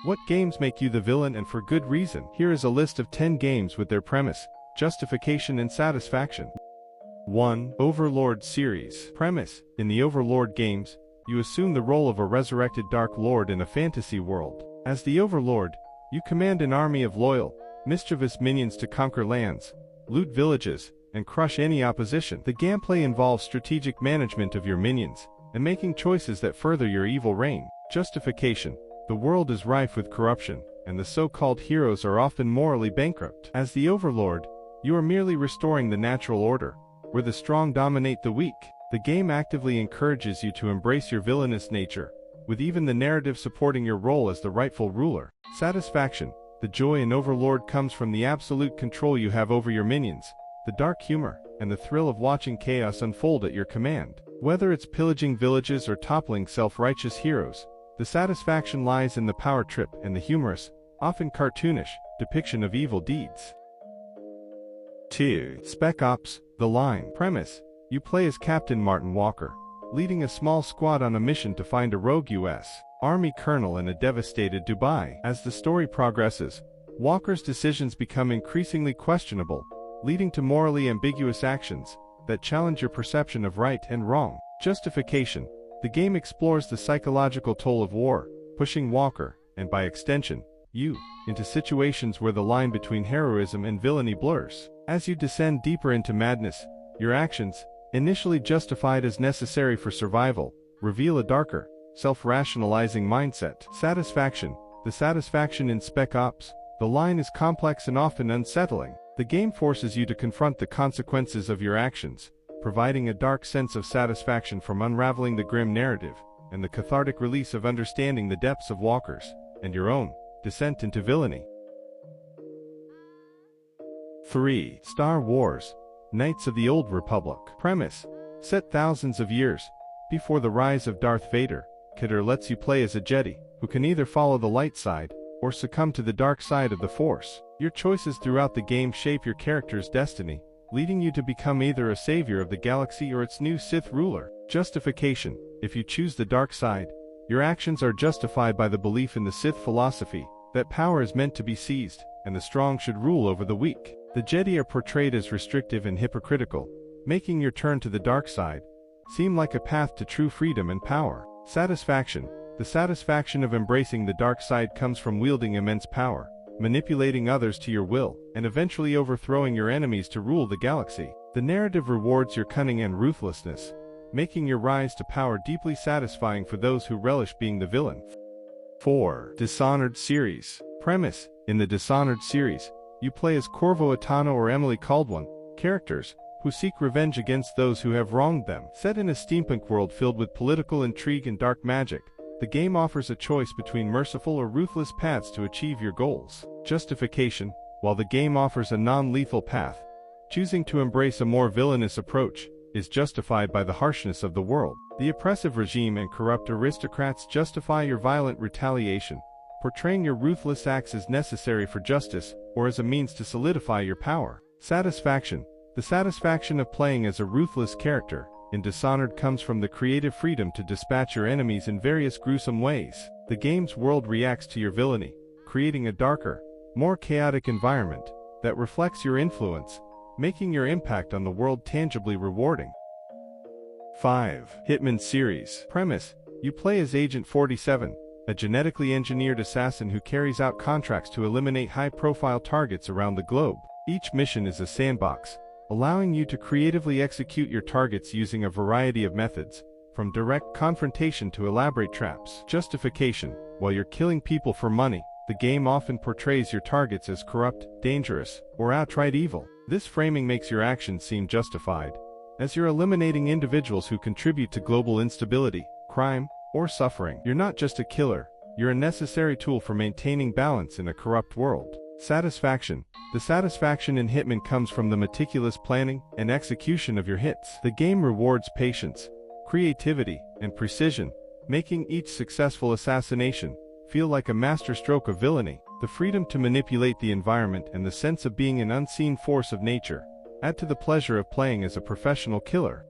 What games make you the villain, and for good reason? Here is a list of 10 games with their premise, justification and satisfaction. 1. Overlord series. Premise: in the Overlord games, you assume the role of a resurrected Dark Lord in a fantasy world. As the Overlord, you command an army of loyal, mischievous minions to conquer lands, loot villages, and crush any opposition. The gameplay involves strategic management of your minions, and making choices that further your evil reign. Justification: the world is rife with corruption, and the so-called heroes are often morally bankrupt. As the Overlord, you are merely restoring the natural order, where the strong dominate the weak. The game actively encourages you to embrace your villainous nature, with even the narrative supporting your role as the rightful ruler. Satisfaction: the joy in Overlord comes from the absolute control you have over your minions, the dark humor, and the thrill of watching chaos unfold at your command. Whether it's pillaging villages or toppling self-righteous heroes, the satisfaction lies in the power trip and the humorous, often cartoonish, depiction of evil deeds. 2. Spec Ops: The Line. Premise: you play as Captain Martin Walker, leading a small squad on a mission to find a rogue U.S. Army colonel in a devastated Dubai. As the story progresses, Walker's decisions become increasingly questionable, leading to morally ambiguous actions that challenge your perception of right and wrong. Justification: the game explores the psychological toll of war, pushing Walker, and by extension, you, into situations where the line between heroism and villainy blurs. As you descend deeper into madness, your actions, initially justified as necessary for survival, reveal a darker, self-rationalizing mindset. Satisfaction: the satisfaction in Spec Ops: The Line is complex and often unsettling. The game forces you to confront the consequences of your actions, providing a dark sense of satisfaction from unraveling the grim narrative, and the cathartic release of understanding the depths of Walker's, and your own, descent into villainy. 3. Star Wars: Knights of the Old Republic. Premise: set thousands of years before the rise of Darth Vader, KOTOR lets you play as a Jedi, who can either follow the light side, or succumb to the dark side of the Force. Your choices throughout the game shape your character's destiny, leading you to become either a savior of the galaxy or its new Sith ruler. Justification: if you choose the dark side, your actions are justified by the belief in the Sith philosophy, that power is meant to be seized, and the strong should rule over the weak. The Jedi are portrayed as restrictive and hypocritical, making your turn to the dark side seem like a path to true freedom and power. Satisfaction: the satisfaction of embracing the dark side comes from wielding immense power, manipulating others to your will, and eventually overthrowing your enemies to rule the galaxy. The narrative rewards your cunning and ruthlessness, making your rise to power deeply satisfying for those who relish being the villain. 4. Dishonored series. Premise: in the Dishonored series, you play as Corvo Attano or Emily Caldwell, characters who seek revenge against those who have wronged them. Set in a steampunk world filled with political intrigue and dark magic, the game offers a choice between merciful or ruthless paths to achieve your goals. Justification: while the game offers a non-lethal path, choosing to embrace a more villainous approach is justified by the harshness of the world. The oppressive regime and corrupt aristocrats justify your violent retaliation, portraying your ruthless acts as necessary for justice, or as a means to solidify your power. Satisfaction: the satisfaction of playing as a ruthless character in Dishonored comes from the creative freedom to dispatch your enemies in various gruesome ways. The game's world reacts to your villainy, creating a darker, more chaotic environment that reflects your influence, making your impact on the world tangibly rewarding. 5. Hitman series. Premise: you play as Agent 47, a genetically engineered assassin who carries out contracts to eliminate high-profile targets around the globe. Each mission is a sandbox, allowing you to creatively execute your targets using a variety of methods, from direct confrontation to elaborate traps. Justification: while you're killing people for money, the game often portrays your targets as corrupt, dangerous, or outright evil. This framing makes your actions seem justified, as you're eliminating individuals who contribute to global instability, crime, or suffering. You're not just a killer, you're a necessary tool for maintaining balance in a corrupt world. Satisfaction: the satisfaction in Hitman comes from the meticulous planning and execution of your hits. The game rewards patience, creativity, and precision, making each successful assassination feel like a masterstroke of villainy. The freedom to manipulate the environment and the sense of being an unseen force of nature add to the pleasure of playing as a professional killer.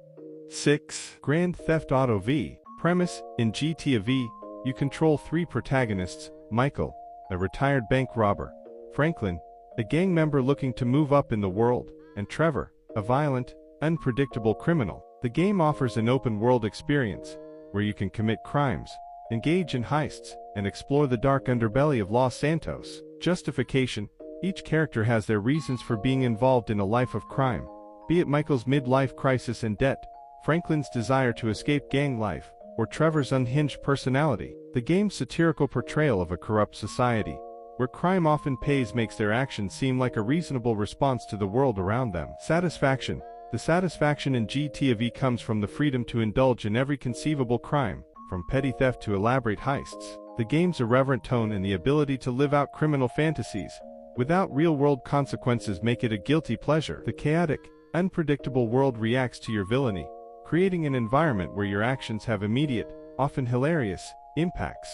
6. Grand Theft Auto V. Premise: in GTA V, you control 3 protagonists, Michael, a retired bank robber, Franklin, a gang member looking to move up in the world, and Trevor, a violent, unpredictable criminal. The game offers an open-world experience, where you can commit crimes, engage in heists, and explore the dark underbelly of Los Santos. Justification: each character has their reasons for being involved in a life of crime, be it Michael's midlife crisis and debt, Franklin's desire to escape gang life, or Trevor's unhinged personality. The game's satirical portrayal of a corrupt society, where crime often pays, makes their actions seem like a reasonable response to the world around them. Satisfaction: the satisfaction in GTA comes from the freedom to indulge in every conceivable crime, from petty theft to elaborate heists. The game's irreverent tone and the ability to live out criminal fantasies, without real-world consequences, make it a guilty pleasure. The chaotic, unpredictable world reacts to your villainy, creating an environment where your actions have immediate, often hilarious, impacts.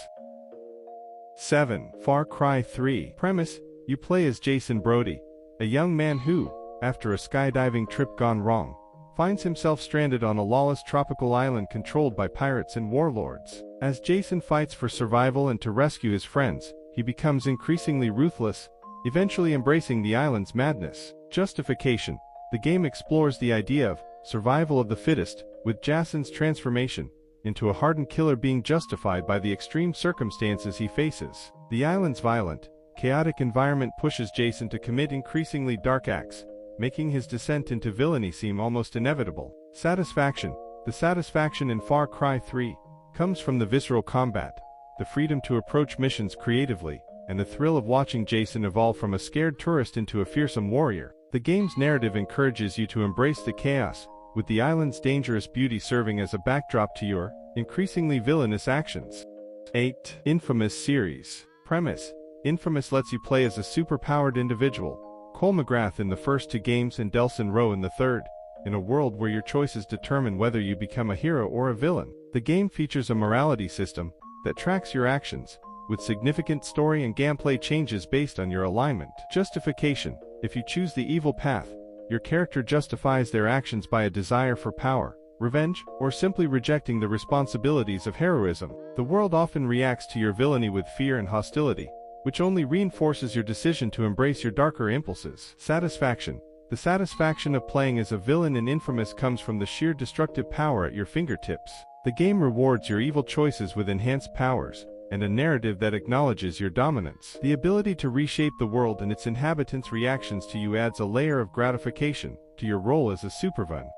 7. Far Cry 3. Premise: you play as Jason Brody, a young man who, after a skydiving trip gone wrong, finds himself stranded on a lawless tropical island controlled by pirates and warlords. As Jason fights for survival and to rescue his friends, he becomes increasingly ruthless, eventually embracing the island's madness. Justification: the game explores the idea of survival of the fittest, with Jason's transformation into a hardened killer being justified by the extreme circumstances he faces. The island's violent, chaotic environment pushes Jason to commit increasingly dark acts, making his descent into villainy seem almost inevitable. Satisfaction: the satisfaction in Far Cry 3 comes from the visceral combat, the freedom to approach missions creatively, and the thrill of watching Jason evolve from a scared tourist into a fearsome warrior. The game's narrative encourages you to embrace the chaos, with the island's dangerous beauty serving as a backdrop to your increasingly villainous actions. 8. Infamous series. Premise: Infamous lets you play as a superpowered individual, Cole McGrath in the first two games and Delson Rowe in the third, in a world where your choices determine whether you become a hero or a villain. The game features a morality system that tracks your actions, with significant story and gameplay changes based on your alignment. Justification: if you choose the evil path, your character justifies their actions by a desire for power, revenge, or simply rejecting the responsibilities of heroism. The world often reacts to your villainy with fear and hostility, which only reinforces your decision to embrace your darker impulses. Satisfaction: the satisfaction of playing as a villain in Infamous comes from the sheer destructive power at your fingertips. The game rewards your evil choices with enhanced powers, and a narrative that acknowledges your dominance. The ability to reshape the world and its inhabitants' reactions to you adds a layer of gratification to your role as a supervillain.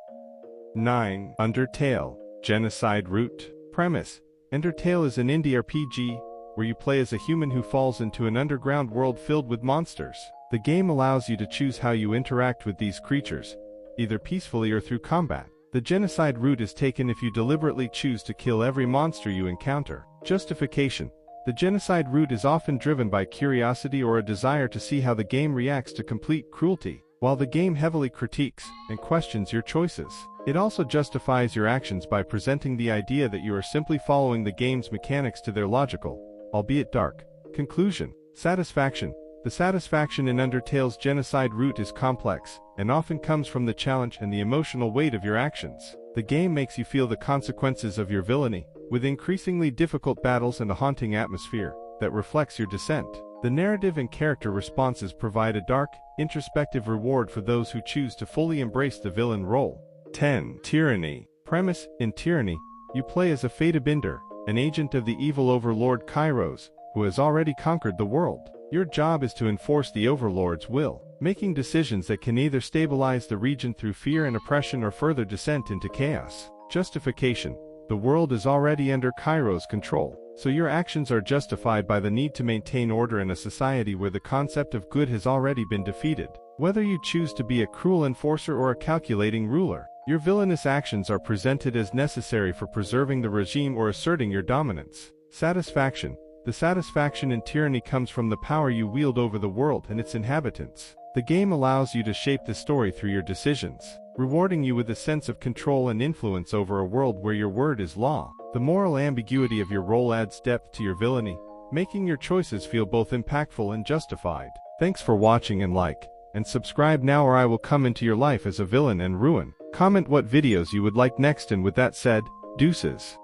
9. Undertale. Genocide Route. Premise: Undertale is an indie RPG, where you play as a human who falls into an underground world filled with monsters. The game allows you to choose how you interact with these creatures, either peacefully or through combat. The genocide route is taken if you deliberately choose to kill every monster you encounter. Justification: the genocide route is often driven by curiosity or a desire to see how the game reacts to complete cruelty. While the game heavily critiques and questions your choices, it also justifies your actions by presenting the idea that you are simply following the game's mechanics to their logical, albeit dark, conclusion. Satisfaction: the satisfaction in Undertale's genocide route is complex, and often comes from the challenge and the emotional weight of your actions. The game makes you feel the consequences of your villainy, with increasingly difficult battles and a haunting atmosphere that reflects your descent. The narrative and character responses provide a dark, introspective reward for those who choose to fully embrace the villain role. 10. Tyranny. Premise: in Tyranny, you play as a Fatabinder, an agent of the evil Overlord Kairos, who has already conquered the world. Your job is to enforce the Overlord's will, making decisions that can either stabilize the region through fear and oppression or further descent into chaos. Justification: the world is already under Kairos' control, so your actions are justified by the need to maintain order in a society where the concept of good has already been defeated. Whether you choose to be a cruel enforcer or a calculating ruler, your villainous actions are presented as necessary for preserving the regime or asserting your dominance. Satisfaction: the satisfaction in Tyranny comes from the power you wield over the world and its inhabitants. The game allows you to shape the story through your decisions, rewarding you with a sense of control and influence over a world where your word is law. The moral ambiguity of your role adds depth to your villainy, making your choices feel both impactful and justified. Thanks for watching, and like and subscribe now, or I will come into your life as a villain and ruin. Comment what videos you would like next, and with that said, deuces.